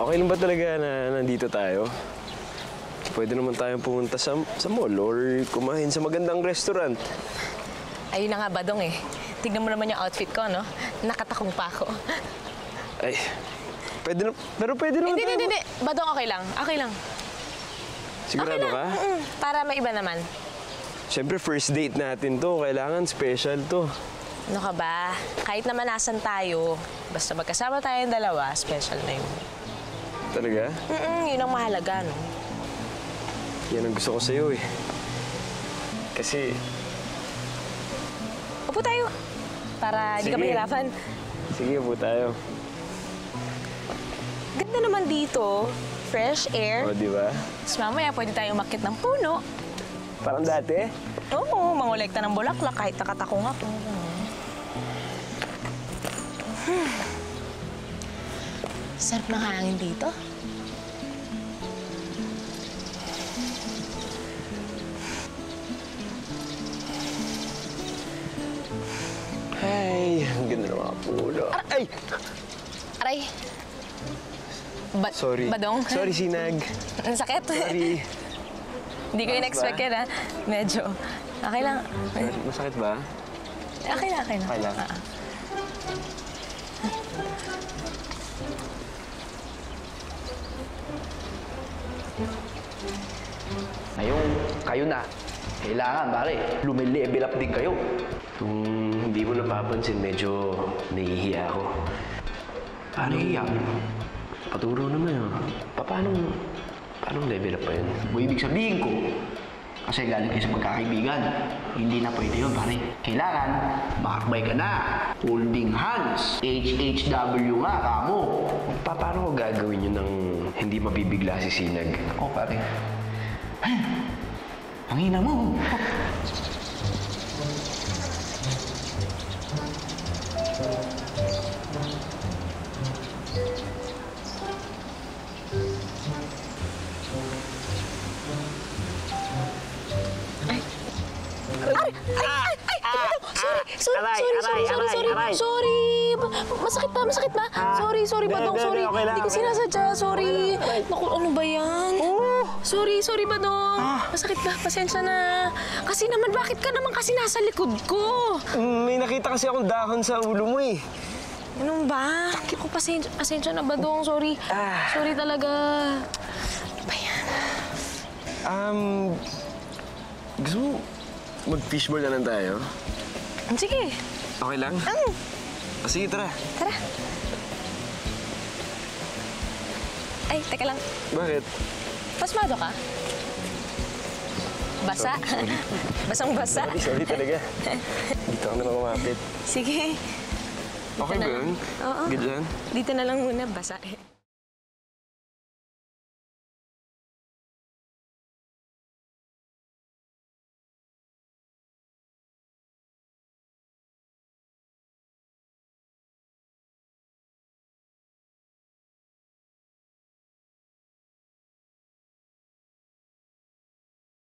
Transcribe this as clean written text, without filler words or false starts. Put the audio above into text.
Okay lang ba talaga na nandito tayo? Pwede naman tayong pumunta sa mall or kumain sa magandang restaurant. Ayun na nga, Badong eh. Tignan mo naman yung outfit ko, no? Nakatakong pa ako. Ay, pwede na, pero pwede naman tayo. Hindi. Badong, okay lang. Okay lang. Sigurado okay ka? Para may iba naman. Siyempre, first date natin to. Kailangan special to. Ano ka ba? Kahit naman nasan tayo, basta magkasama tayong dalawa, special na yun. Talaga? Yun ang mahalaga, no? Yan ang gusto ko sa'yo eh. Kasi... Upo tayo. Para di ka mahirapan. Sige, upo tayo. Ganda naman dito. Fresh air. O, di ba? Tapos mamaya pwede tayo umakyat ng puno. Parang dati. Oo, mangolekta ng bulaklak kahit nakatakong ako. Sarap ng hangin dito. Ay, ang ganda ng mga puno. Ay! Aray. Sorry. Badong. Sorry, Sinag. Ang sakit. Sorry. Hindi ko in-expect yan, ha? Medyo. Okay lang. Masakit ba? Okay lang. Okay lang. Ngayon, kayo na. Kailangan, pare, lumilevel up din kayo. Kung hindi mo napapansin, medyo nahihiya ako. Paano iyak? Paturo naman yun. Paano level up pa yun? Ibig sabihin ko, kasi galing kayo sa magkakaibigan, hindi na pwede yun, pare. Kailangan, makakbay ka na. Holding hands. HHW nga, kamo. Paano ko gagawin yun nang hindi mabibigla si Sinag? O, pare. Ang ina mo. Sorry. Masakit ba? Sorry, Badong, sorry. Hindi ko sinasadya, sorry. Naku, ano ba yan? Sorry, Badong. Masakit ba? Pasensya na. Kasi naman, bakit ka naman kasi nasa likod ko? May nakita kasi akong dahon sa ulo mo eh. Ano ba? Ako, pasensya na, Badong. Sorry. Sorry talaga. Ano ba yan? Gusto mo mag-fishball na lang tayo? Sige. Okay lang? Sige, tara. Tara. Ay, teka lang. Bakit? Pasmado ka? Basa? Basang-basa? Sorry talaga. Dito ako naman kumapit. Sige. Okay ba yun? Oo. Good yan? Dito na lang muna, basa.